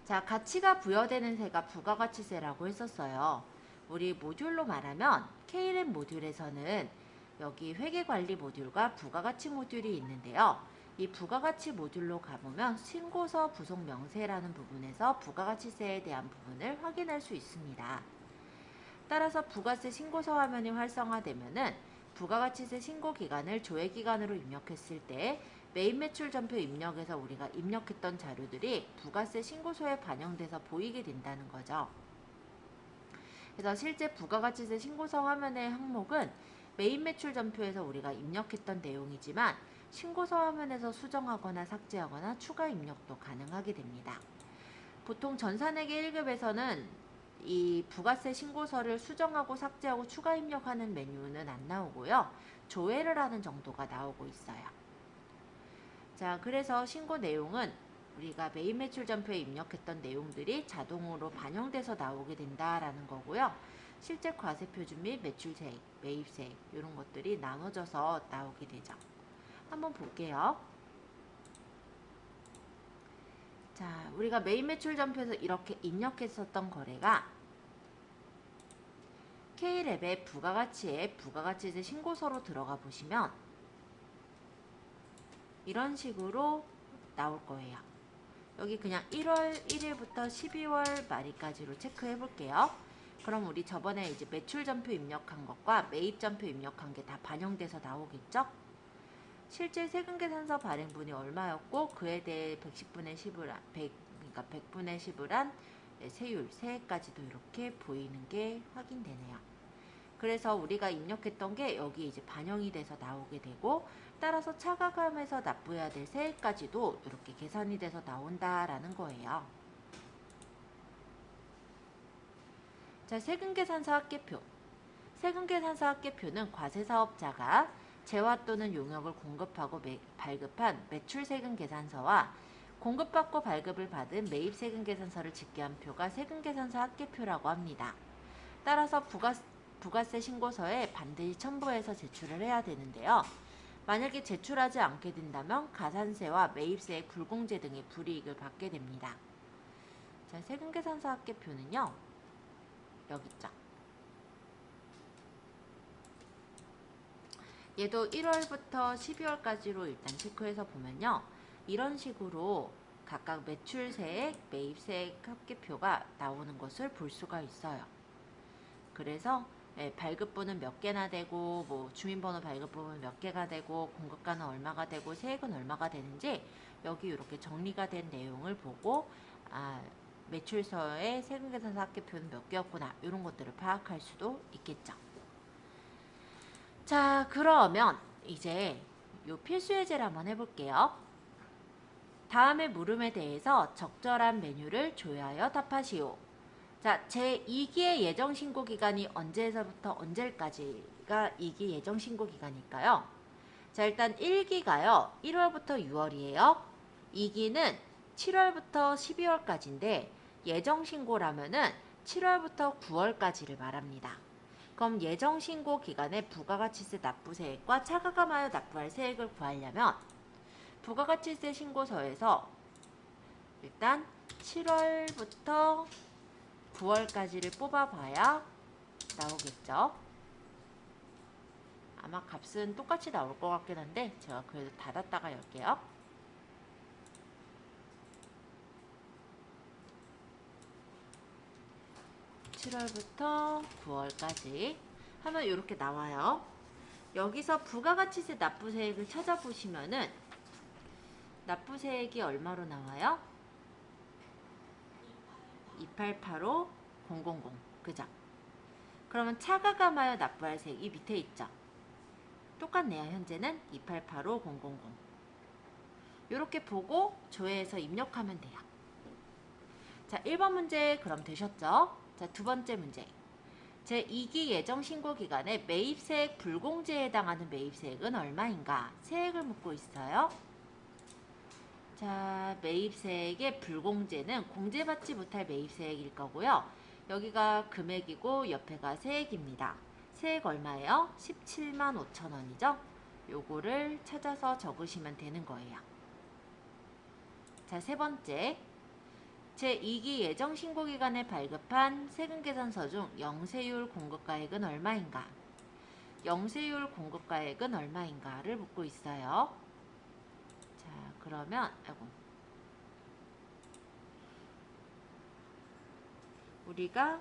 자, 가치가 부여되는 세가 부가가치세라고 했었어요. 우리 모듈로 말하면 K랩 모듈에서는 여기 회계관리 모듈과 부가가치 모듈이 있는데요. 이 부가가치 모듈로 가보면 신고서 부속 명세라는 부분에서 부가가치세에 대한 부분을 확인할 수 있습니다. 따라서 부가세 신고서 화면이 활성화되면은 부가가치세 신고 기간을 조회 기간으로 입력했을 때 매입 매출 전표 입력에서 우리가 입력했던 자료들이 부가세 신고서에 반영돼서 보이게 된다는 거죠. 그래서 실제 부가가치세 신고서 화면의 항목은 매입 매출 전표에서 우리가 입력했던 내용이지만 신고서 화면에서 수정하거나 삭제하거나 추가 입력도 가능하게 됩니다. 보통 전산회계 1급에서는 이 부가세 신고서를 수정하고 삭제하고 추가 입력하는 메뉴는 안 나오고요. 조회를 하는 정도가 나오고 있어요. 자, 그래서 신고 내용은 우리가 매입 매출 전표에 입력했던 내용들이 자동으로 반영돼서 나오게 된다라는 거고요. 실제 과세 표준 및 매출세액, 매입세액 이런 것들이 나눠져서 나오게 되죠. 한번 볼게요. 자, 우리가 매입 매출 전표에서 이렇게 입력했었던 거래가 K랩의 부가가치에 부가가치세 신고서로 들어가 보시면 이런 식으로 나올 거예요. 여기 그냥 1월 1일부터 12월 말일까지로 체크해 볼게요. 그럼 우리 저번에 이제 매출 전표 입력한 것과 매입 전표 입력한 게 다 반영돼서 나오겠죠? 실제 세금계산서 발행분이 얼마였고 그에 대해 110분의 10을 그러니까 100분의 10을 한 세율, 세액까지도 이렇게 보이는 게 확인되네요. 그래서 우리가 입력했던 게 여기 이제 반영이 돼서 나오게 되고 따라서 차가감에서 납부해야 될 세액까지도 이렇게 계산이 돼서 나온다라는 거예요. 자, 세금계산서 합계표. 세금계산서 합계표는 과세사업자가 재화 또는 용역을 공급하고 발급한 매출세금계산서와 공급받고 발급을 받은 매입세금계산서를 집계한 표가 세금계산서 합계표라고 합니다. 따라서 부가세 신고서에 반드시 첨부해서 제출을 해야 되는데요. 만약에 제출하지 않게 된다면 가산세와 매입세액 불공제 등의 불이익을 받게 됩니다. 자, 세금계산서 합계표는요. 여기 있죠. 얘도 1월부터 12월까지로 일단 체크해서 보면요. 이런 식으로 각각 매출세액, 매입세액 합계표가 나오는 것을 볼 수가 있어요. 그래서 발급분은 몇 개나 되고 뭐 주민번호 발급분은 몇 개가 되고 공급가는 얼마가 되고 세액은 얼마가 되는지 여기 이렇게 정리가 된 내용을 보고 매출서의 세금계산서 합계표는 몇 개였구나 이런 것들을 파악할 수도 있겠죠. 자, 그러면 이제 요 필수예제를 한번 해볼게요. 다음의 물음에 대해서 적절한 메뉴를 조회하여 답하시오. 자, 제2기의 예정신고 기간이 언제에서부터 언제까지가 2기 예정신고 기간일까요? 자, 일단 1기가요. 1월부터 6월이에요. 2기는 7월부터 12월까지인데 예정신고라면은 7월부터 9월까지를 말합니다. 그럼 예정신고 기간에 부가가치세 납부세액과 차가감하여 납부할 세액을 구하려면 부가가치세 신고서에서 일단 7월부터 9월까지를 뽑아봐야 나오겠죠. 아마 값은 똑같이 나올 것 같긴 한데 제가 그래도 닫았다가 열게요. (7월부터) (9월까지) 하면 이렇게 나와요. 여기서 부가가치세 납부세액을 찾아보시면은 납부세액이 얼마로 나와요? 2885,000 그죠? 그러면 차가감하여 납부할 세액이 밑에 있죠. 똑같네요. 현재는 2885,000 이렇게 보고 조회해서 입력하면 돼요. 자, 1번 문제 그럼 되셨죠? 자, 두 번째 문제. 제2기 예정신고기간에 매입세액 불공제에 해당하는 매입세액은 얼마인가? 세액을 묻고 있어요. 자, 매입세액의 불공제는 공제받지 못할 매입세액일 거고요. 여기가 금액이고 옆에가 세액입니다. 세액 얼마예요? 175,000원이죠? 요거를 찾아서 적으시면 되는 거예요. 자, 세 번째. 제2기 예정 신고 기간에 발급한 세금 계산서 중 영세율 공급가액은 얼마인가? 영세율 공급가액은 얼마인가를 묻고 있어요. 자, 그러면 우리가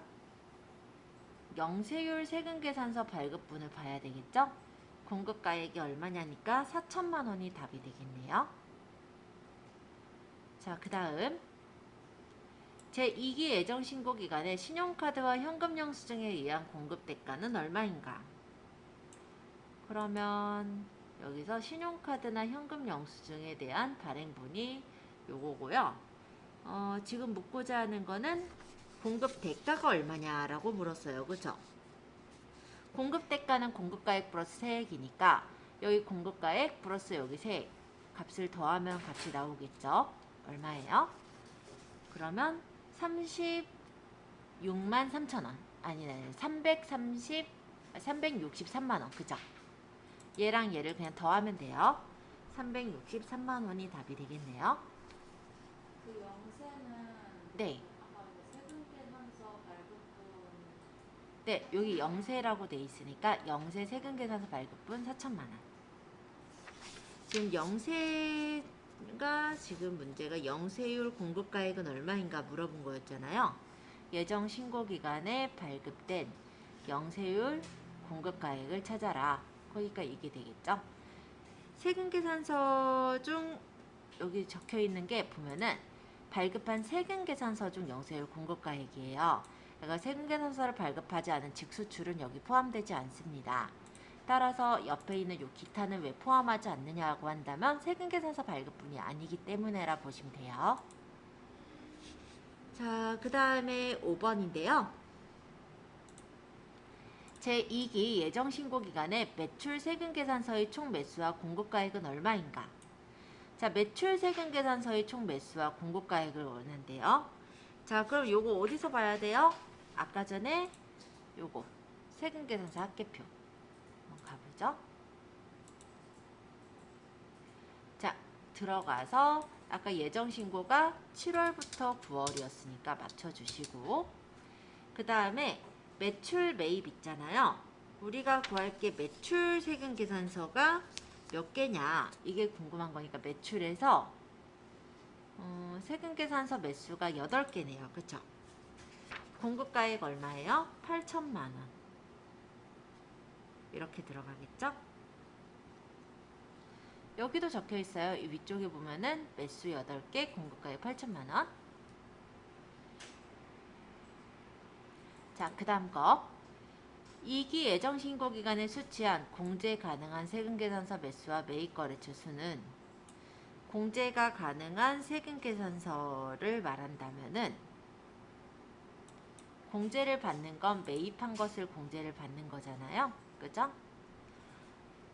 영세율 세금계산서 발급분을 봐야 되겠죠? 공급가액이 얼마냐니까 4천만 원이 답이 되겠네요. 자, 그 다음 제2기 예정신고기간에 신용카드와 현금 영수증에 의한 공급대가는 얼마인가? 그러면 여기서 신용카드나 현금 영수증에 대한 발행분이 요거고요. 지금 묻고자 하는 거는 공급 대가가 얼마냐라고 물었어요. 그죠? 공급 대가는 공급가액 플러스 세액이니까 여기 공급가액 플러스 여기 세액 값을 더하면 값이 나오겠죠? 얼마예요? 그러면 36만 3천 원. 아니네. 363만 원. 그죠? 얘랑 얘를 그냥 더하면 돼요. 363만 원이 답이 되겠네요. 그 영세는 네. 아까 세금계산서 발급분 네, 여기 영세라고 돼 있으니까 영세 세금계산서 발급분 4천만 원. 지금 영세가 지금 문제가 영세율 공급가액은 얼마인가 물어본 거였잖아요. 예정 신고 기간에 발급된 영세율 공급가액을 찾아라. 그러니까 이게 되겠죠. 세금계산서 중 여기 적혀 있는 게 보면은 발급한 세금계산서 중 영세율 공급가액이에요. 그러니까 세금계산서를 발급하지 않은 직수출은 여기 포함되지 않습니다. 따라서 옆에 있는 요 기타는 왜 포함하지 않느냐고 한다면 세금계산서 발급분이 아니기 때문에라 보시면 돼요. 자, 그 다음에 5번인데요. 제2기 예정신고기간에 매출 세금계산서의 총 매수와 공급가액은 얼마인가? 자, 매출 세금계산서의 총 매수와 공급가액을 원하는데요. 자, 그럼 요거 어디서 봐야 돼요? 아까 전에 요거 세금계산서 합계표 한번 가보죠. 자, 들어가서 아까 예정신고가 7월부터 9월이었으니까 맞춰주시고 그 다음에 매출 매입 있잖아요. 우리가 구할 게 매출 세금계산서가 몇 개냐 이게 궁금한 거니까 매출에서 세금계산서 매수가 8개네요. 그쵸? 공급가액 얼마예요? 8천만 원. 이렇게 들어가겠죠? 여기도 적혀 있어요. 이 위쪽에 보면은 매수 8개, 공급가액 8천만 원. 자, 그 다음 거. 2기 예정신고기간에 수취한 공제 가능한 세금계산서 매수와 매입거래처 수는 공제가 가능한 세금계산서를 말한다면은 공제를 받는 건 매입한 것을 공제를 받는 거잖아요. 그죠?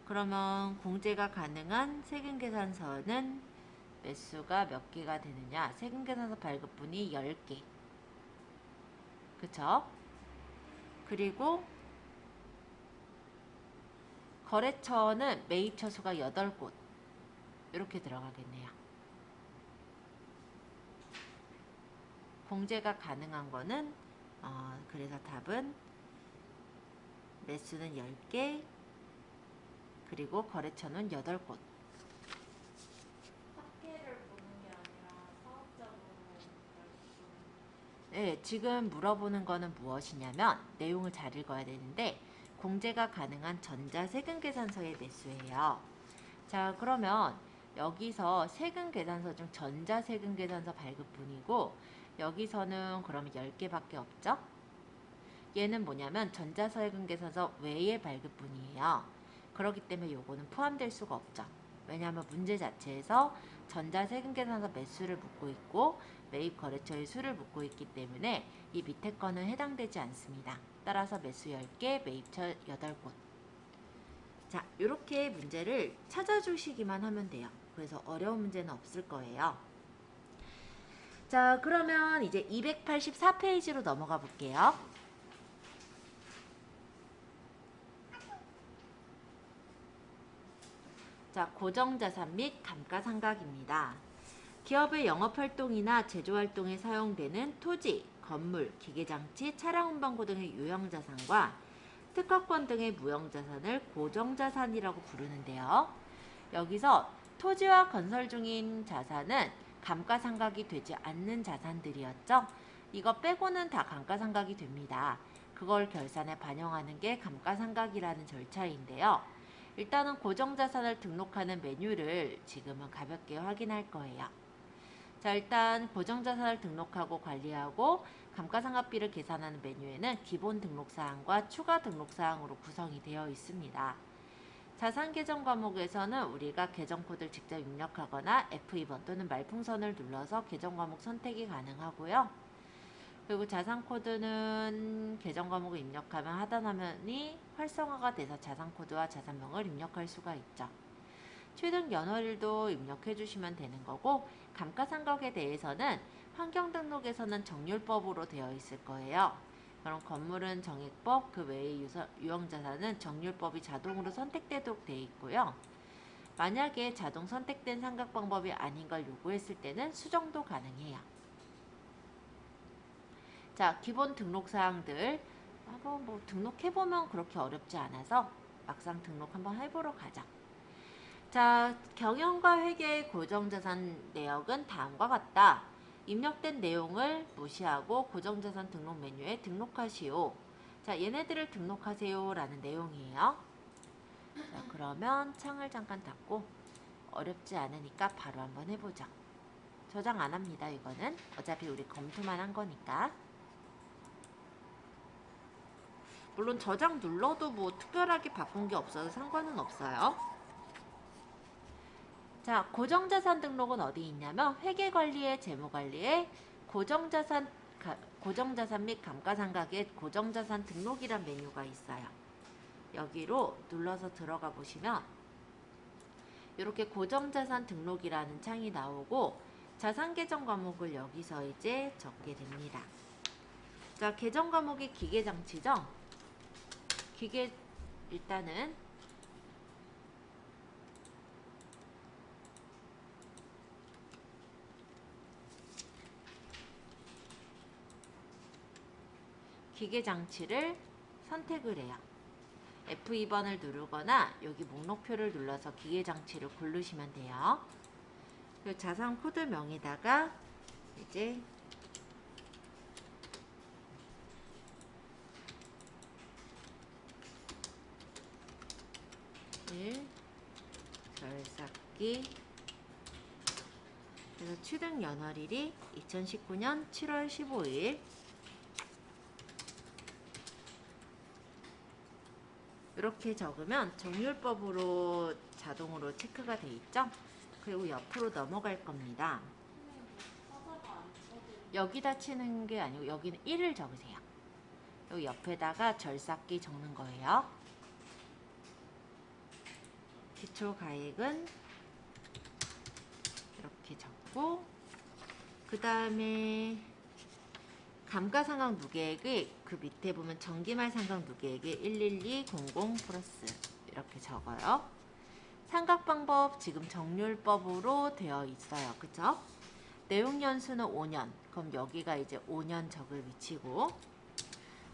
그러면 공제가 가능한 세금계산서는 매수가 몇 개가 되느냐? 세금계산서 발급분이 10개. 그쵸? 그리고 거래처는 매입처 수가 8곳. 이렇게 들어가겠네요. 공제가 가능한 거는 그래서 답은 매수는 10개 그리고 거래처는 8곳. 합계를 보는 게 아니라 사업자로 네, 지금 물어보는 거는 무엇이냐면 내용을 잘 읽어야 되는데 공제가 가능한 전자세금계산서의 매수예요. 자, 그러면 여기서 세금계산서 중 전자세금계산서 발급분이고 여기서는 그러면 10개밖에 없죠? 얘는 뭐냐면 전자세금계산서 외의 발급분이에요. 그렇기 때문에 요거는 포함될 수가 없죠. 왜냐하면 문제 자체에서 전자세금계산서 매수를 묻고 있고 매입 거래처의 수를 묻고 있기 때문에 이 밑에 거는 해당되지 않습니다. 따라서 매수 10개, 매입처 8곳. 자, 이렇게 문제를 찾아주시기만 하면 돼요. 그래서 어려운 문제는 없을 거예요. 자, 그러면 이제 284페이지로 넘어가 볼게요. 자, 고정자산 및 감가상각입니다. 기업의 영업활동이나 제조활동에 사용되는 토지, 건물, 기계장치, 차량 운반고 등의 유형자산과 특허권 등의 무형자산을 고정자산이라고 부르는데요. 여기서 토지와 건설 중인 자산은 감가상각이 되지 않는 자산들이었죠. 이거 빼고는 다 감가상각이 됩니다. 그걸 결산에 반영하는 게 감가상각이라는 절차인데요. 일단은 고정자산을 등록하는 메뉴를 지금은 가볍게 확인할 거예요. 자, 일단 고정자산을 등록하고 관리하고 감가상각비를 계산하는 메뉴에는 기본 등록사항과 추가 등록사항으로 구성이 되어 있습니다. 자산 계정 과목에서는 우리가 계정 코드를 직접 입력하거나 F2번 또는 말풍선을 눌러서 계정 과목 선택이 가능하고요. 그리고 자산 코드는 계정 과목을 입력하면 하단 화면이 활성화가 돼서 자산 코드와 자산명을 입력할 수가 있죠. 취득 연월일도 입력해 주시면 되는 거고, 감가상각에 대해서는 환경등록에서는 정률법으로 되어 있을 거예요. 그럼 건물은 정액법, 그 외의 유형자산은 정률법이 자동으로 선택되도록 되어 있고요. 만약에 자동 선택된 상각 방법이 아닌 걸 요구했을 때는 수정도 가능해요. 자, 기본 등록사항들 한번 뭐 등록해보면 그렇게 어렵지 않아서 막상 등록 한번 해보러 가자. 자, 경영과 회계의 고정자산 내역은 다음과 같다. 입력된 내용을 무시하고 고정자산 등록 메뉴에 등록하시오. 자, 얘네들을 등록하세요 라는 내용이에요. 자, 그러면 창을 잠깐 닫고 어렵지 않으니까 바로 한번 해보자. 저장 안 합니다. 이거는 어차피 우리 검토만 한 거니까. 물론 저장 눌러도 뭐 특별하게 바꾼 게 없어서 상관은 없어요. 자, 고정자산 등록은 어디 있냐면 회계관리에 재무관리에 고정자산 및 감가상각의 고정자산 등록이란 메뉴가 있어요. 여기로 눌러서 들어가 보시면 이렇게 고정자산 등록이라는 창이 나오고 자산 계정 과목을 여기서 이제 적게 됩니다. 자, 계정 과목이 기계장치죠. 기계 일단은 기계장치를 선택을 해요. F2번을 누르거나 여기 목록표를 눌러서 기계장치를 고르시면 돼요. 그리고 자산 코드명에다가 이제 절삭기, 그래서 취득 연월일이 2019년 7월 15일 이렇게 적으면 정률법으로 자동으로 체크가 돼 있죠. 그리고 옆으로 넘어갈 겁니다. 여기다 치는 게 아니고 여기는 1을 적으세요. 여기 옆에다가 절삭기 적는 거예요. 기초가액은 이렇게 적고, 그 다음에 감가상각 누계액이 그 밑에 보면 정기말 상각 누계액이 11200 플러스 이렇게 적어요. 상각 방법 지금 정률법으로 되어 있어요. 그쵸? 내용 연수는 5년. 그럼 여기가 이제 5년 적을 위치고,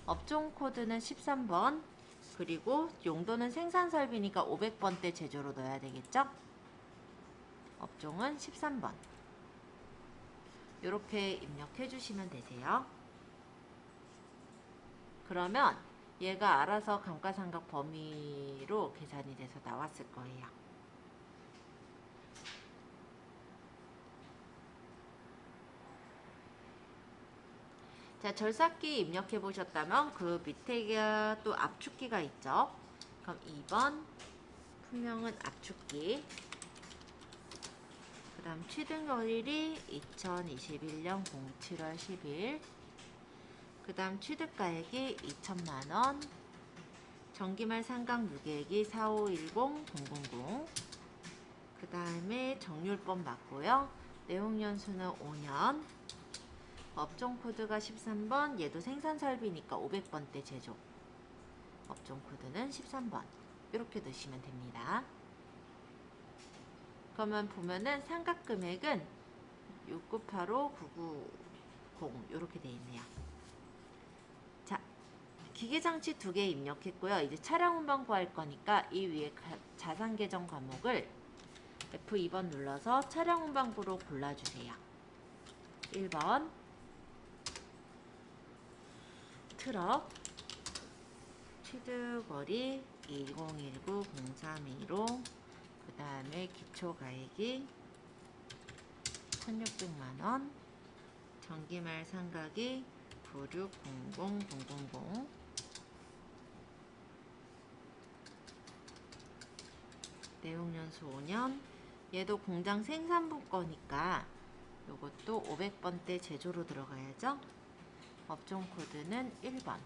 업종 코드는 13번, 그리고 용도는 생산 설비니까 500번대 제조로 넣어야 되겠죠? 업종은 13번. 이렇게 입력해 주시면 되세요. 그러면 얘가 알아서 감가상각 범위로 계산이 돼서 나왔을 거예요. 자, 절삭기 입력해 보셨다면 그 밑에가 또 압축기가 있죠. 그럼 2번 품명은 압축기, 그 다음 취득연일이 2021년 07월 10일, 그 다음 취득가액이 2천만원, 정기말 상각 누계액이 4510000, 그 다음에 정률법 맞고요. 내용연수는 5년, 업종 코드가 13번, 얘도 생산 설비니까 500번대 제조. 업종 코드는 13번. 이렇게 넣으시면 됩니다. 그러면 보면은 상각 금액은 6985-9990 이렇게 돼 있네요. 자, 기계장치 2개 입력했고요. 이제 차량 운반 구할 거니까 이 위에 자산 계정 과목을 F2번 눌러서 차량 운반구로 골라주세요. 1번 트럭 취득거리 2019-0315, 그 다음에 기초가액이 1600만원, 정기말 상각이 9600000, 내용연수 5년, 얘도 공장 생산부 거니까 요것도 500번대 제조로 들어가야죠. 업종 코드는 1번.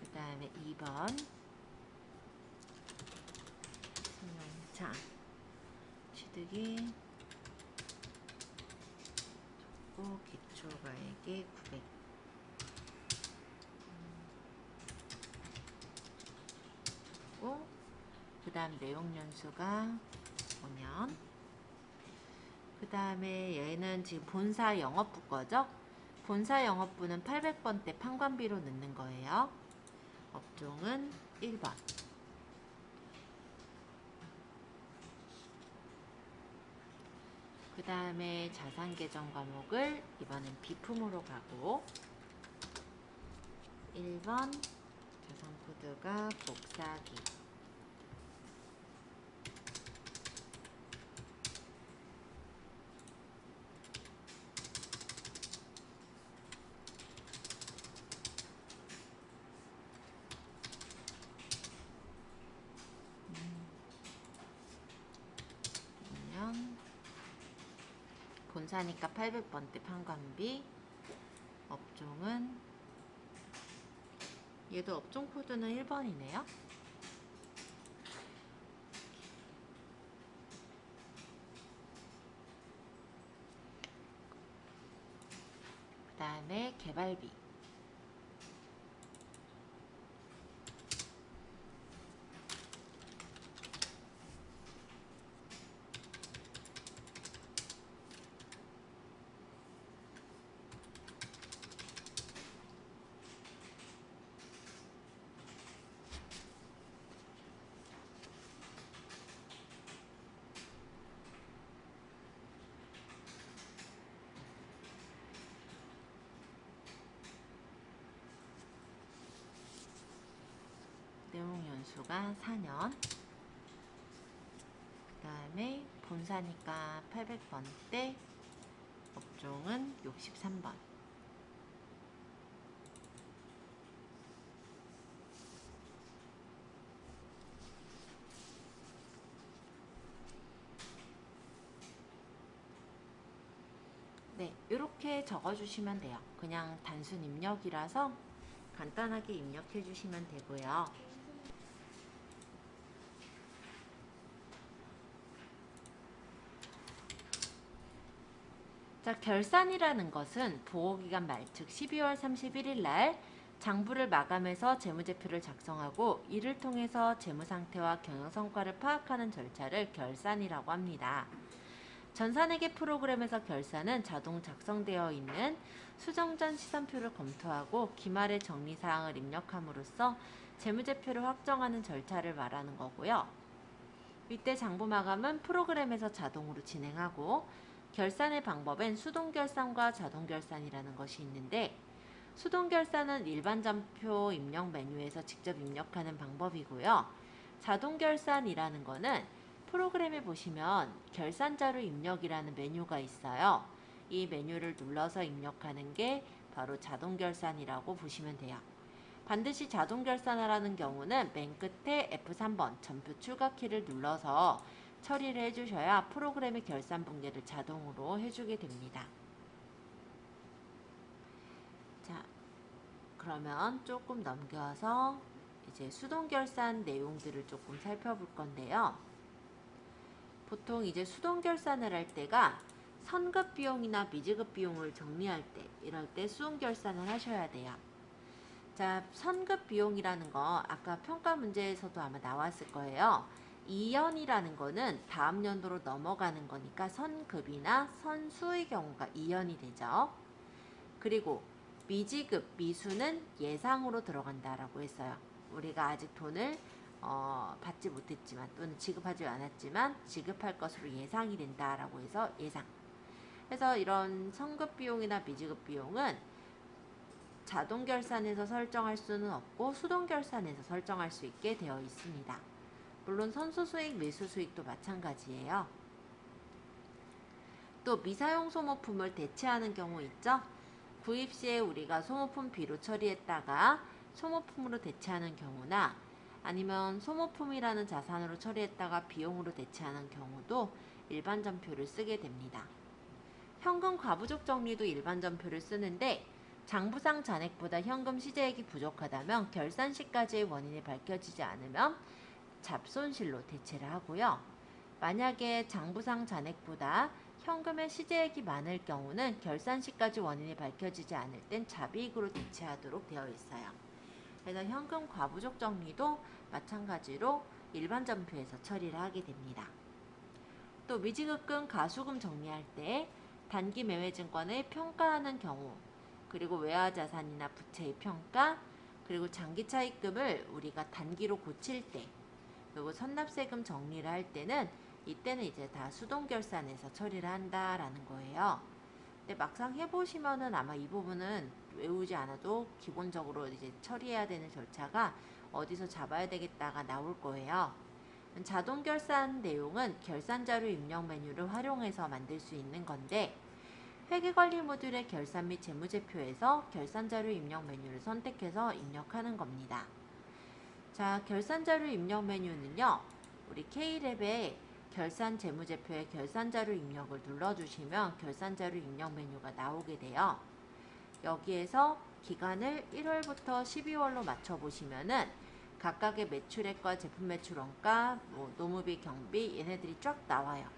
그 다음에 2번. 자, 취득이 좋고 기초가액이 900. 그 다음 내용연수가 5년. 그 다음에 얘는 지금 본사 영업부 거죠? 본사 영업부는 800번대 판관비로 넣는 거예요. 업종은 1번. 그 다음에 자산 계정 과목을 이번엔 비품으로 가고 1번 자산 코드가 복사기. 본사니까 800번대 판관비. 업종은 얘도 업종 코드는 1번이네요. 그 다음에 개발비. 내용연수가 4년. 그 다음에 본사니까 800번대, 업종은 63번. 네, 이렇게 적어주시면 돼요. 그냥 단순 입력이라서 간단하게 입력해 주시면 되고요. 자, 결산이라는 것은 보호기간 말, 즉 12월 31일 날 장부를 마감해서 재무제표를 작성하고 이를 통해서 재무상태와 경영성과를 파악하는 절차를 결산이라고 합니다. 전산회계 프로그램에서 결산은 자동 작성되어 있는 수정 전 시산표를 검토하고 기말의 정리사항을 입력함으로써 재무제표를 확정하는 절차를 말하는 거고요. 이때 장부 마감은 프로그램에서 자동으로 진행하고 결산의 방법엔 수동결산과 자동결산이라는 것이 있는데 수동결산은 일반 점표 입력 메뉴에서 직접 입력하는 방법이고요. 자동결산이라는 거는 프로그램에 보시면 결산자료 입력이라는 메뉴가 있어요. 이 메뉴를 눌러서 입력하는 게 바로 자동결산이라고 보시면 돼요. 반드시 자동결산하라는 경우는 맨 끝에 F3번 점표 출력키를 눌러서 처리를 해주셔야 프로그램의 결산 붕괴를 자동으로 해주게 됩니다. 자, 그러면 조금 넘겨서 이제 수동결산 내용들을 조금 살펴볼 건데요. 보통 이제 수동결산을 할 때가 선급 비용이나 미지급 비용을 정리할 때, 이럴 때 수동결산을 하셔야 돼요. 자, 선급 비용이라는 거 아까 평가 문제에서도 아마 나왔을 거예요. 2연이라는 거는 다음 연도로 넘어가는 거니까 선급이나 선수의 경우가 2연이 되죠. 그리고 미지급, 미수는 예상으로 들어간다라고 했어요. 우리가 아직 돈을 받지 못했지만 또는 지급하지 않았지만 지급할 것으로 예상이 된다라고 해서 예상. 그래서 이런 선급 비용이나 미지급 비용은 자동 결산에서 설정할 수는 없고 수동 결산에서 설정할 수 있게 되어 있습니다. 물론 선수 수익, 밀수 수익도 마찬가지예요. 또 미사용 소모품을 대체하는 경우 있죠? 구입 시에 우리가 소모품 B로 처리했다가 소모품으로 대체하는 경우나 아니면 소모품이라는 자산으로 처리했다가 비용으로 대체하는 경우도 일반 전표를 쓰게 됩니다. 현금 과부족 정리도 일반 전표를 쓰는데 장부상 잔액보다 현금 시재액이 부족하다면 결산 시까지의 원인이 밝혀지지 않으면 잡손실로 대체를 하고요. 만약에 장부상 잔액보다 현금의 시재액이 많을 경우는 결산 시까지 원인이 밝혀지지 않을 땐 잡이익으로 대체하도록 되어 있어요. 그래서 현금 과부족 정리도 마찬가지로 일반 전표에서 처리를 하게 됩니다. 또 미지급금 가수금 정리할 때 단기 매매증권을 평가하는 경우, 그리고 외화자산이나 부채의 평가, 그리고 장기차익금을 우리가 단기로 고칠 때, 그리고 선납세금 정리를 할 때는 이때는 이제 다 수동결산에서 처리를 한다라는 거예요. 근데 막상 해보시면은 아마 이 부분은 외우지 않아도 기본적으로 이제 처리해야 되는 절차가 어디서 잡아야 되겠다가 나올 거예요. 자동결산 내용은 결산자료 입력 메뉴를 활용해서 만들 수 있는 건데 회계관리 모듈의 결산 및 재무제표에서 결산자료 입력 메뉴를 선택해서 입력하는 겁니다. 자, 결산자료 입력 메뉴는요. 우리 K랩에 결산 재무제표의 결산자료 입력을 눌러주시면 결산자료 입력 메뉴가 나오게 돼요. 여기에서 기간을 1월부터 12월로 맞춰보시면은 각각의 매출액과 제품 매출 원가, 노무비, 경비 얘네들이 쫙 나와요.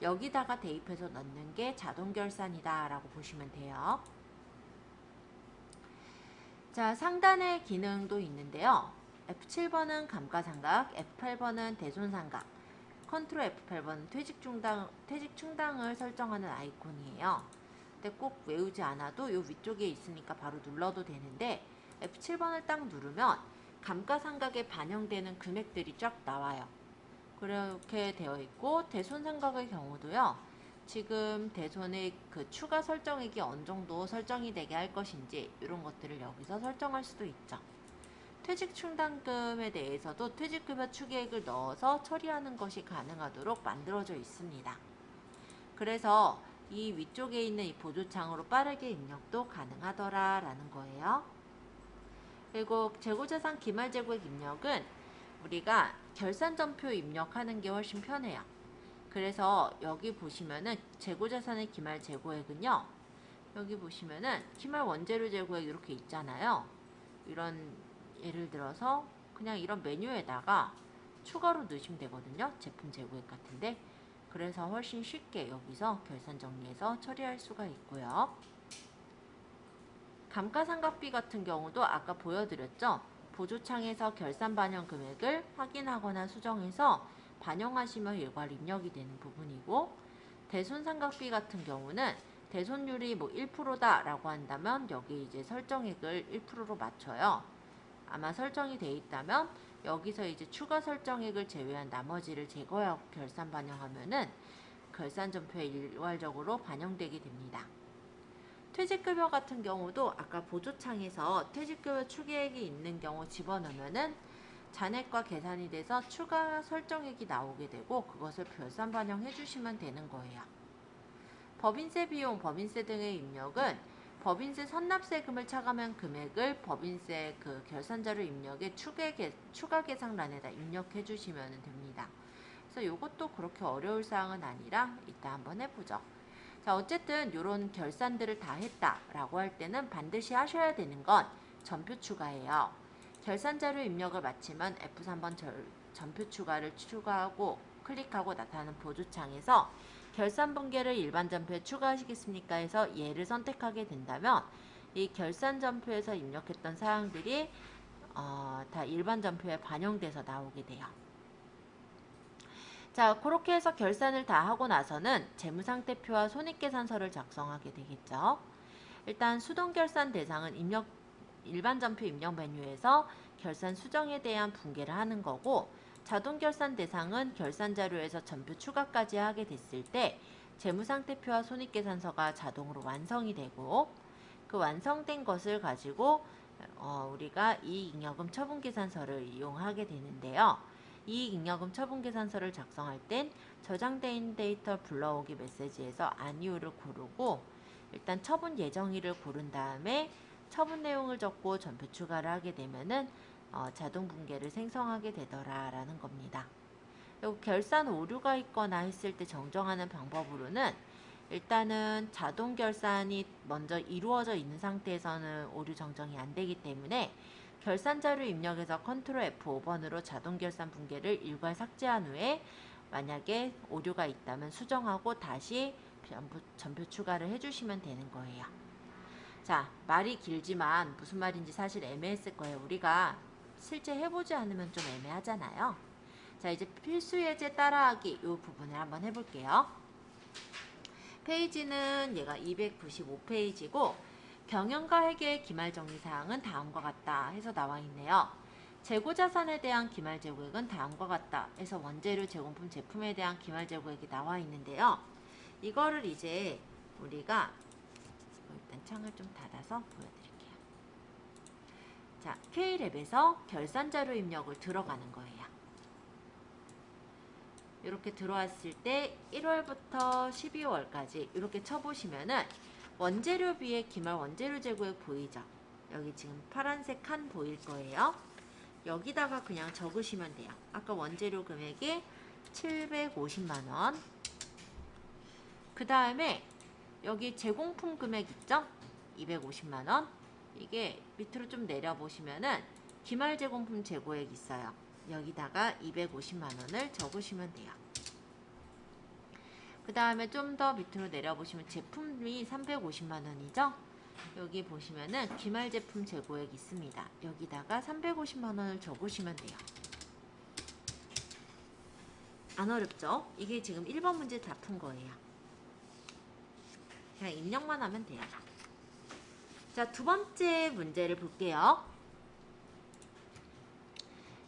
여기다가 대입해서 넣는 게 자동 결산이다 라고 보시면 돼요. 자, 상단의 기능도 있는데요. F7번은 감가상각, F8번은 대손상각, 컨트롤 F8번은 퇴직 충당을 설정하는 아이콘이에요. 근데 꼭 외우지 않아도 이 위쪽에 있으니까 바로 눌러도 되는데 F7번을 딱 누르면 감가상각에 반영되는 금액들이 쫙 나와요. 그렇게 되어 있고 대손상각의 경우도요. 지금 대손의 그 추가 설정액이 어느 정도 설정이 되게 할 것인지 이런 것들을 여기서 설정할 수도 있죠. 퇴직 충당금에 대해서도 퇴직급여 추계액을 넣어서 처리하는 것이 가능하도록 만들어져 있습니다. 그래서 이 위쪽에 있는 이 보조창으로 빠르게 입력도 가능하더라 라는 거예요. 그리고 재고자산 기말재고액 입력은 우리가 결산전표 입력하는 게 훨씬 편해요. 그래서 여기 보시면은 재고자산의 기말재고액은요. 여기 보시면은 기말원재료 재고액 이렇게 있잖아요. 이런 예를 들어서 그냥 이런 메뉴에다가 추가로 넣으시면 되거든요. 제품 재고액 같은데. 그래서 훨씬 쉽게 여기서 결산 정리해서 처리할 수가 있고요. 감가상각비 같은 경우도 아까 보여드렸죠. 보조창에서 결산 반영 금액을 확인하거나 수정해서 반영하시면 일괄 입력이 되는 부분이고, 대손상각비 같은 경우는 대손율이 뭐 1%다 라고 한다면 여기 이제 설정액을 1%로 맞춰요. 아마 설정이 돼 있다면 여기서 이제 추가 설정액을 제외한 나머지를 제거하고 결산 반영하면은 결산 전표에 일괄적으로 반영되게 됩니다. 퇴직급여 같은 경우도 아까 보조창에서 퇴직급여 추계액이 있는 경우 집어넣으면은 잔액과 계산이 돼서 추가 설정액이 나오게 되고 그것을 결산 반영해 주시면 되는 거예요. 법인세 비용, 법인세 등의 입력은 법인세 선납세금을 차감한 금액을 법인세 그 결산자료 입력에 추가 계상란에다 입력해 주시면 됩니다. 그래서 이것도 그렇게 어려울 사항은 아니라 이따 한번 해보죠. 자, 어쨌든 이런 결산들을 다 했다라고 할 때는 반드시 하셔야 되는 건 전표 추가예요. 결산자료 입력을 마치면 F3번 전표 추가를 추가하고 클릭하고 나타나는 보조창에서 결산 분계를 일반 전표에 추가하시겠습니까 해서 얘를 선택하게 된다면 이 결산 전표에서 입력했던 사항들이 다 일반 전표에 반영돼서 나오게 돼요. 자, 그렇게 해서 결산을 다 하고 나서는 재무상태표와 손익계산서를 작성하게 되겠죠. 일단 수동결산 대상은 일반 전표 입력 메뉴에서 결산 수정에 대한 분개를 하는 거고, 자동결산 대상은 결산 자료에서 전표 추가까지 하게 됐을 때 재무상태표와 손익계산서가 자동으로 완성이 되고, 그 완성된 것을 가지고 우리가 이익잉여금 처분계산서를 이용하게 되는데요. 이익잉여금 처분계산서를 작성할 땐 저장된 데이터 불러오기 메시지에서 아니오를 고르고, 일단 처분 예정일을 고른 다음에 처분 내용을 적고 전표 추가를 하게 되면은 자동 분계를 생성하게 되더라라는 겁니다. 그리고 결산 오류가 있거나 했을 때 정정하는 방법으로는, 일단은 자동 결산이 먼저 이루어져 있는 상태에서는 오류 정정이 안 되기 때문에 결산 자료 입력에서 컨트롤 F5번으로 자동 결산 분계를 일괄 삭제한 후에, 만약에 오류가 있다면 수정하고 다시 전표 추가를 해주시면 되는 거예요. 자, 말이 길지만 무슨 말인지 사실 애매했을 거예요. 우리가 실제 해보지 않으면 좀 애매하잖아요. 자, 이제 필수 예제 따라하기 이 부분을 한번 해볼게요. 페이지는 얘가 295페이지고 경영과 회계의 기말정리사항은 다음과 같다 해서 나와 있네요. 재고자산에 대한 기말재고액은 다음과 같다 해서 원재료, 제공품, 제품에 대한 기말재고액이 나와 있는데요. 이거를 이제 우리가 일단 창을 좀 닫아서 보여드릴게요. 자, K랩에서 결산자료 입력을 들어가는 거예요. 이렇게 들어왔을 때 1월부터 12월까지 이렇게 쳐보시면은 원재료비의 기말 원재료 재고액 보이죠? 여기 지금 파란색 칸 보일 거예요. 여기다가 그냥 적으시면 돼요. 아까 원재료 금액이 750만원. 그 다음에 여기 제공품 금액 있죠? 250만원. 이게 밑으로 좀 내려보시면은 기말 제공품 재고액 있어요. 여기다가 250만원을 적으시면 돼요. 그 다음에 좀 더 밑으로 내려보시면 제품이 350만원이죠? 여기 보시면은 기말 제품 재고액 있습니다. 여기다가 350만원을 적으시면 돼요. 안 어렵죠? 이게 지금 1번 문제 다 푼 거예요. 그냥 입력만 하면 돼요. 자, 두 번째 문제를 볼게요.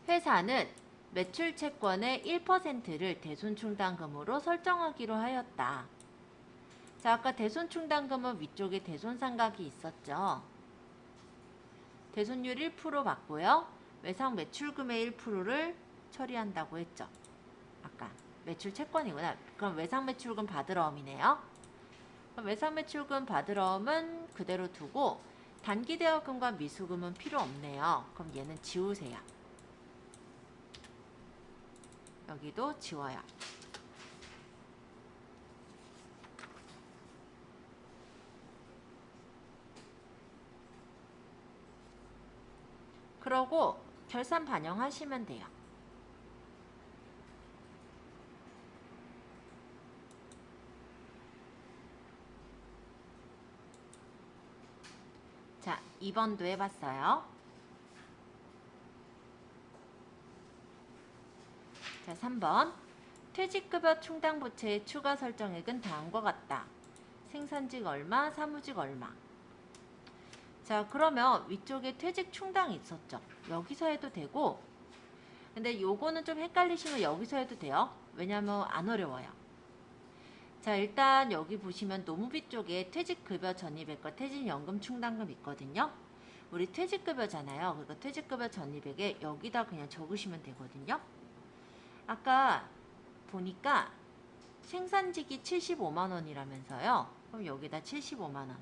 회사는 매출 채권의 1%를 대손충당금으로 설정하기로 하였다. 자, 아까 대손충당금은 위쪽에 대손상각이 있었죠. 대손율 1% 맞고요. 외상 매출금의 1%를 처리한다고 했죠. 아까 매출 채권이구나. 그럼 외상 매출금 받으러옴이네요. 그럼 외상 매출금 받으러옴은 그대로 두고 단기 대여금과 미수금은 필요 없네요. 그럼 얘는 지우세요. 여기도 지워요. 그러고 결산 반영하시면 돼요. 자, 2번도 해봤어요. 자, 3번. 퇴직급여 충당부채의 추가 설정액은 다음과 같다. 생산직 얼마, 사무직 얼마. 자, 그러면 위쪽에 퇴직 충당이 있었죠. 여기서 해도 되고, 근데 요거는 좀 헷갈리시면 여기서 해도 돼요. 왜냐면 안 어려워요. 자, 일단 여기 보시면 노무비 쪽에 퇴직급여 전입액과 퇴직연금 충당금 있거든요. 우리 퇴직급여잖아요. 그러니까 퇴직급여 전입액에 여기다 그냥 적으시면 되거든요. 아까 보니까 생산직이 75만원이라면서요. 그럼 여기다 75만원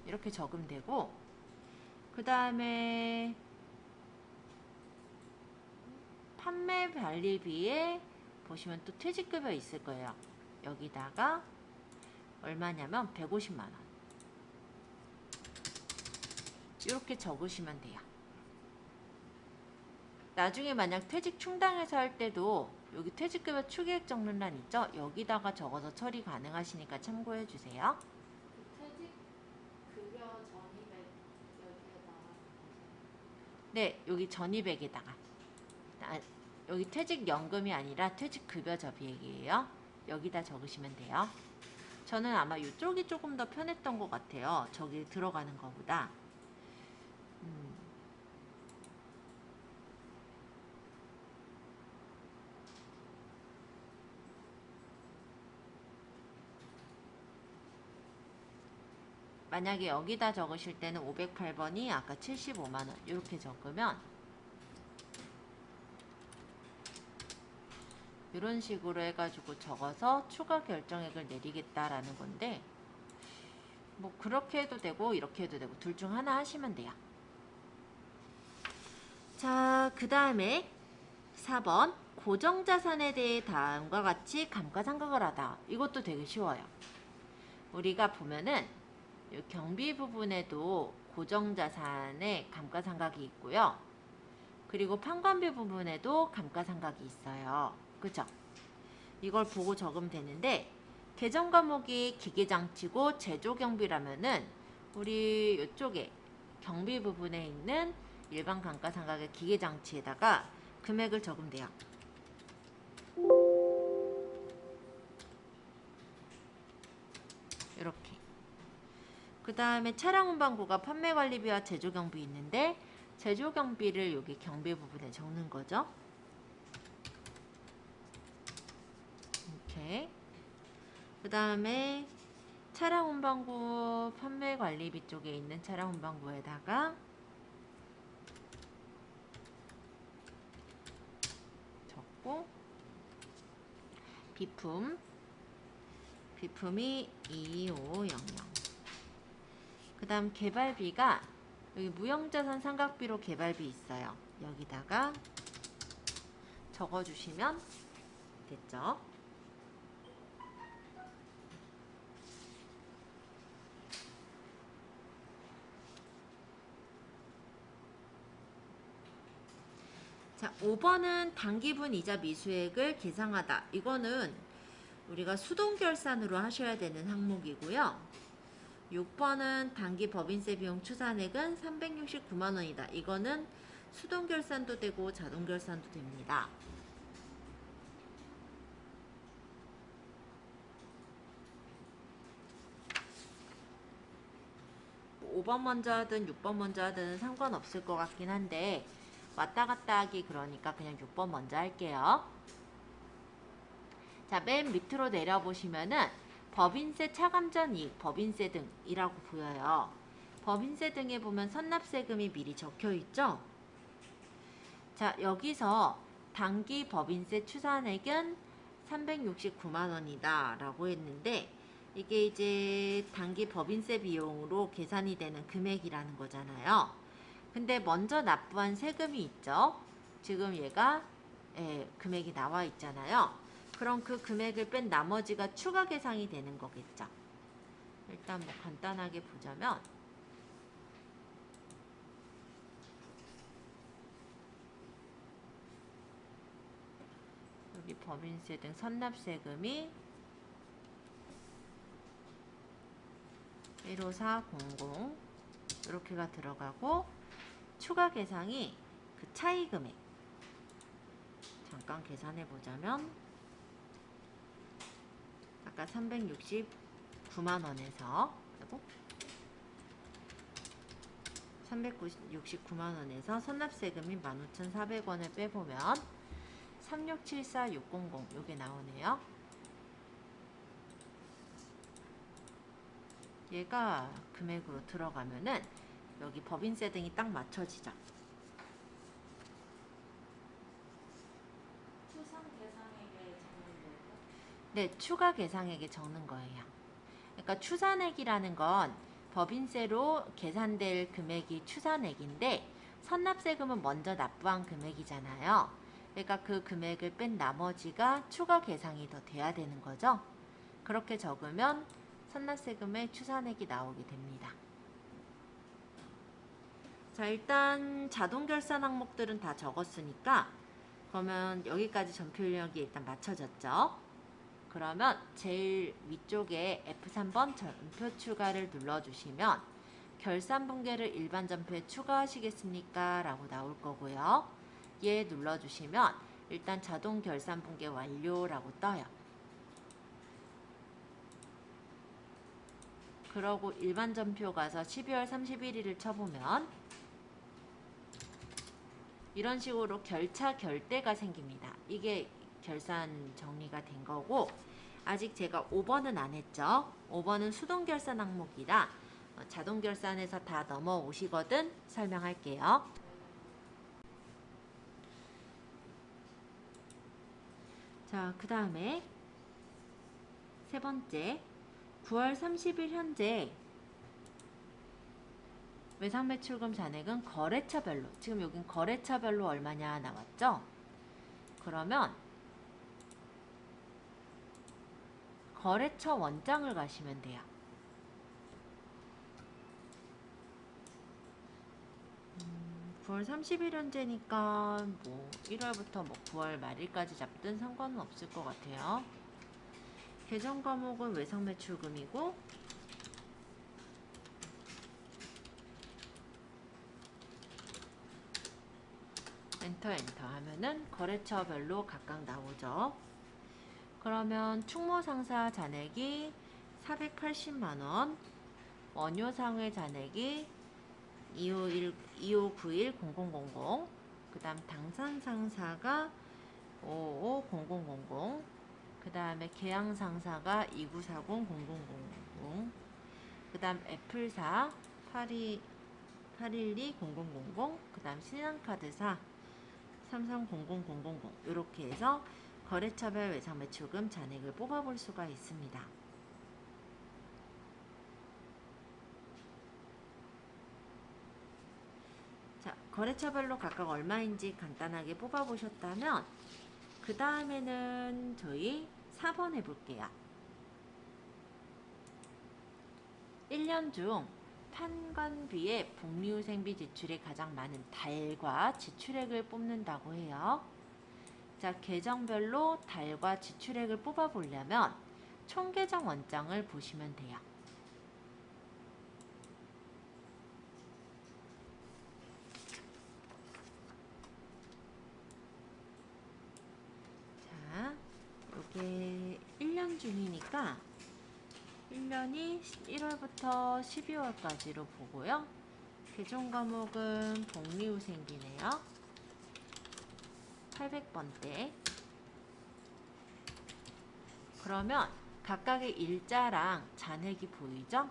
이렇게 적으면 되고, 그 다음에 판매 관리비에 보시면 또 퇴직급여 있을 거예요. 여기다가 얼마냐면 150만원 이렇게 적으시면 돼요. 나중에 만약 퇴직 충당해서 할 때도 여기 퇴직급여 추계액 적는 란 있죠? 여기다가 적어서 처리 가능하시니까 참고해 주세요. 퇴직급여 네, 여기 전입액에다가 여기 퇴직연금이 아니라 퇴직급여접이액이에요. 여기다 적으시면 돼요. 저는 아마 이쪽이 조금 더 편했던 것 같아요. 저기 들어가는 것보다. 만약에 여기다 적으실 때는 508번이 아까 75만원 이렇게 적으면 이런 식으로 해가지고 적어서 추가 결정액을 내리겠다라는 건데, 뭐 그렇게 해도 되고 이렇게 해도 되고 둘 중 하나 하시면 돼요. 자, 그 다음에 4번 고정자산에 대해 다음과 같이 감가상각을 하다. 이것도 되게 쉬워요. 우리가 보면은 이 경비 부분에도 고정자산의 감가상각이 있고요. 그리고 판관비 부분에도 감가상각이 있어요. 그죠? 이걸 보고 적으면 되는데, 계정 과목이 기계장치고 제조경비라면은 우리 이쪽에 경비 부분에 있는 일반 감가상각의 기계장치에다가 금액을 적으면 돼요. 이렇게. 그 다음에 차량 운반구가 판매관리비와 제조경비 있는데, 제조경비를 여기 경비 부분에 적는 거죠. 이렇게. 그 다음에 차량 운반구 판매관리비 쪽에 있는 차량 운반구에다가 적고, 비품이 2500. 그 다음 개발비가 여기 무형자산 상각비로 개발비 있어요. 여기다가 적어주시면 됐죠. 자, 5번은 단기분 이자 미수액을 계상하다. 이거는 우리가 수동결산으로 하셔야 되는 항목이고요. 6번은 단기 법인세 비용 추산액은 369만원이다. 이거는 수동결산도 되고 자동결산도 됩니다. 뭐 5번 먼저 하든 6번 먼저 하든 상관없을 것 같긴 한데, 왔다 갔다 하기 그러니까 그냥 6번 먼저 할게요. 자, 맨 밑으로 내려보시면은 법인세 차감전 이익, 법인세 등이라고 보여요. 법인세 등에 보면 선납세금이 미리 적혀 있죠? 자, 여기서 단기 법인세 추산액은 369만원이다 라고 했는데, 이게 이제 단기 법인세 비용으로 계산이 되는 금액이라는 거잖아요. 근데 먼저 납부한 세금이 있죠. 지금 얘가 금액이 나와 있잖아요. 그럼 그 금액을 뺀 나머지가 추가 계상이 되는 거겠죠. 일단 뭐 간단하게 보자면, 여기 법인세 등 선납세금이 15400 이렇게가 들어가고, 추가 계상이 그 차이 금액 잠깐 계산해 보자면, 아까 369만원에서 369만원에서 선납세금이 15,400원을 빼보면 3674600 요게 나오네요. 얘가 금액으로 들어가면은 여기 법인세 등이 딱 맞춰지죠. 추상 계상액에 적는 거예요? 네, 추가 계상액에 적는 거예요. 그러니까 추산액이라는 건 법인세로 계산될 금액이 추산액인데, 선납세금은 먼저 납부한 금액이잖아요. 그러니까 그 금액을 뺀 나머지가 추가 계상이 더 돼야 되는 거죠. 그렇게 적으면 선납세금의 추산액이 나오게 됩니다. 자, 일단 자동결산 항목들은 다 적었으니까, 그러면 여기까지 전표력이 일단 맞춰졌죠. 그러면 제일 위쪽에 F3번 전표 추가를 눌러주시면 결산 분계를 일반 전표에 추가하시겠습니까? 라고 나올 거고요. 얘 눌러주시면 일단 자동 결산 분계 완료라고 떠요. 그러고 일반 전표 가서 12월 31일을 쳐보면 이런 식으로 결차 결대가 생깁니다. 이게 결산 정리가 된 거고, 아직 제가 5번은 안 했죠. 5번은 수동 결산 항목이라 자동 결산에서 다 넘어오시거든 설명할게요. 자, 그 다음에 세 번째 9월 30일 현재 외상매출금 잔액은 거래처별로, 지금 여긴 거래처별로 얼마냐 나왔죠? 그러면 거래처 원장을 가시면 돼요. 9월 30일 현재니까 뭐 1월부터 뭐 9월 말일까지 잡든 상관은 없을 것 같아요. 계정 과목은 외상매출금이고, 엔터 하면은 거래처별로 각각 나오죠. 그러면 충무상사 잔액이 480만원, 원효상회 잔액이 2591-0000, 그 다음 당산상사가 550000, 그 다음에 계양상사가 2940-0000, 그 다음 애플사 812-0000, 그 다음 신한카드사 3300-000, 이렇게 해서 거래처별 외상매출금 잔액을 뽑아볼 수가 있습니다. 자, 거래처별로 각각 얼마인지 간단하게 뽑아보셨다면 그 다음에는 저희 4번 해볼게요. 1년 중 판관비의 복리후생비 지출이 가장 많은 달과 지출액을 뽑는다고 해요. 자, 계정별로 달과 지출액을 뽑아보려면 총계정 원장을 보시면 돼요. 자, 이게 1년 중이니까 1년이 1월부터 12월까지로 보고요. 계정 과목은 복리후생비네요. 800번대. 그러면 각각의 일자랑 잔액이 보이죠?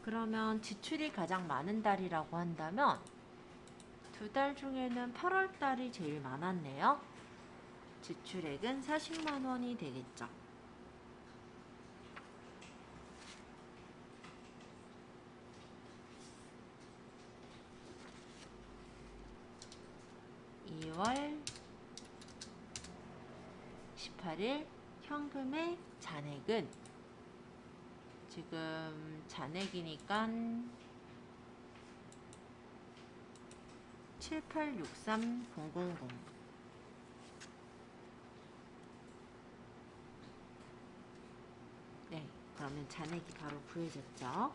그러면 지출이 가장 많은 달이라고 한다면 두 달 중에는 8월 달이 제일 많았네요. 지출액은 40만 원이 되겠죠. (2월 18일) 현금의 잔액은 지금 잔액이니까 7863000. 네, 그러면 잔액이 바로 구해졌죠.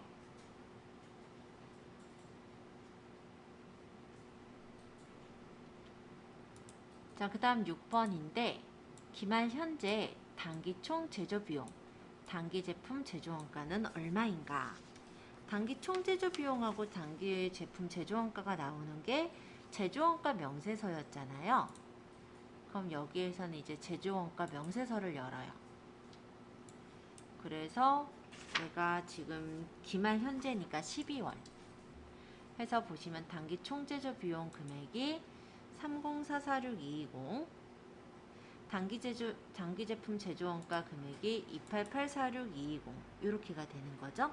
자, 그 다음 6번인데 기말 현재 단기 총 제조 비용, 단기 제품 제조 원가는 얼마인가? 단기 총 제조 비용하고 단기 제품 제조 원가가 나오는 게 제조 원가 명세서였잖아요. 그럼 여기에서는 이제 제조 원가 명세서를 열어요. 그래서 내가 지금 기말 현재니까 12월 해서 보시면 단기 총 제조 비용 금액이 3044620, 단기 제품 제조원가 금액이 2884620, 이렇게가 되는 거죠.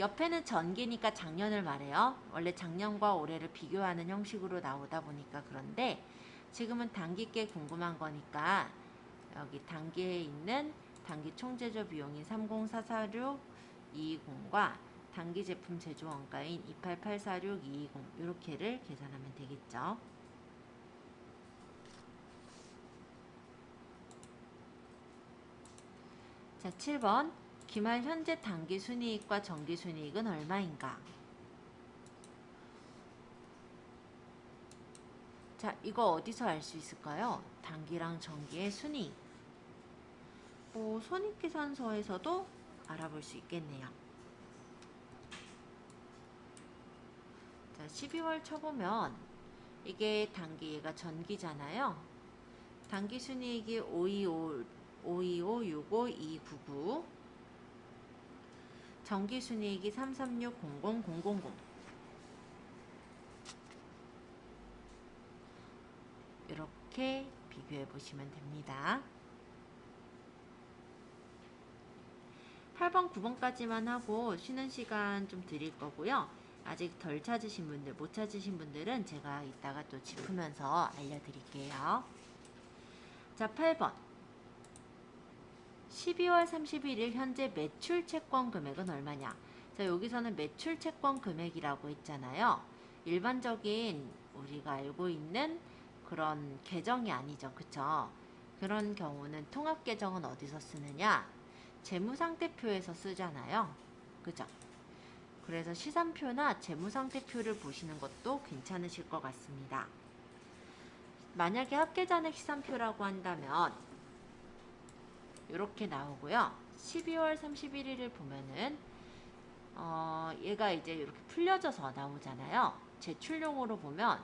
옆에는 전기니까 작년을 말해요. 원래 작년과 올해를 비교하는 형식으로 나오다 보니까 그런데 지금은 단기께 궁금한 거니까 여기 단기에 있는 단기 총 제조 비용인 3044620과 단기 제품 제조 원가인 2884620, 이렇게를 계산하면 되겠죠. 자, 7번 기말 현재 단기 순이익과 정기 순이익은 얼마인가? 자, 이거 어디서 알 수 있을까요? 단기랑 정기의 순이익. 손익계산서에서도 알아볼 수 있겠네요. 자, 12월 쳐보면 이게 단기, 얘가 전기잖아요. 단기 순이익이 525, 65, 299. 정기 순이익이 336, 00, 000. 이렇게 비교해 보시면 됩니다. 8번, 9번까지만 하고 쉬는 시간 좀 드릴 거고요. 아직 덜 찾으신 분들, 못 찾으신 분들은 제가 이따가 또 짚으면서 알려드릴게요. 자, 8번. 12월 31일 현재 매출 채권 금액은 얼마냐? 자, 여기서는 매출 채권 금액이라고 했잖아요. 일반적인 우리가 알고 있는 그런 계정이 아니죠. 그쵸? 그런 경우는 통합 계정은 어디서 쓰느냐? 재무상태표에서 쓰잖아요. 그죠? 그래서 시산표나 재무상태표를 보시는 것도 괜찮으실 것 같습니다. 만약에 합계잔액 시산표라고 한다면 이렇게 나오고요. 12월 31일을 보면은 얘가 이제 이렇게 풀려져서 나오잖아요. 제출용으로 보면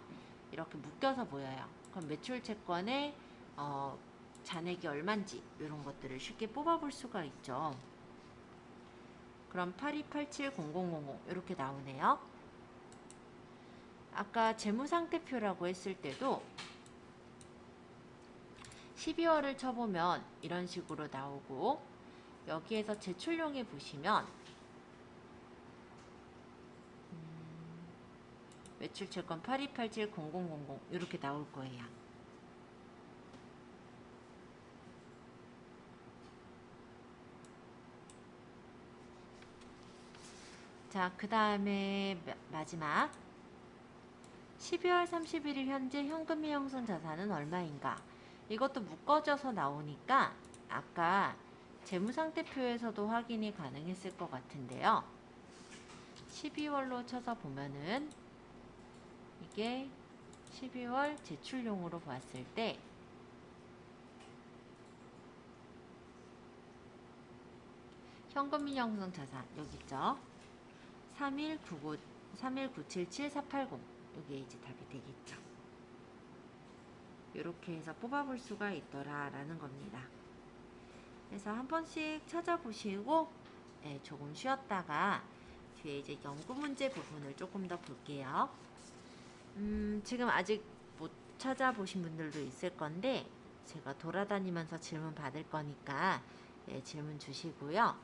이렇게 묶여서 보여요. 그럼 매출 채권의 잔액이 얼만지 이런 것들을 쉽게 뽑아볼 수가 있죠. 그럼 82870000 이렇게 나오네요. 아까 재무상태표라고 했을 때도 12월을 쳐보면 이런 식으로 나오고, 여기에서 제출용에 보시면 매출채권 82870000 이렇게 나올 거예요. 자, 그 다음에 마지막 12월 31일 현재 현금이 형성 자산은 얼마인가? 이것도 묶어져서 나오니까 아까 재무상태표에서도 확인이 가능했을 것 같은데요. 12월로 쳐서 보면은 이게 12월 제출용으로 봤을 때 현금이 형성 자산 여기 있죠. 31977-480 여기에 이제 답이 되겠죠. 이렇게 해서 뽑아볼 수가 있더라라는 겁니다. 그래서 한 번씩 찾아보시고 조금 쉬었다가 뒤에 이제 연구 문제 부분을 조금 더 볼게요. 지금 아직 못 찾아보신 분들도 있을 건데 제가 돌아다니면서 질문 받을 거니까 질문 주시고요.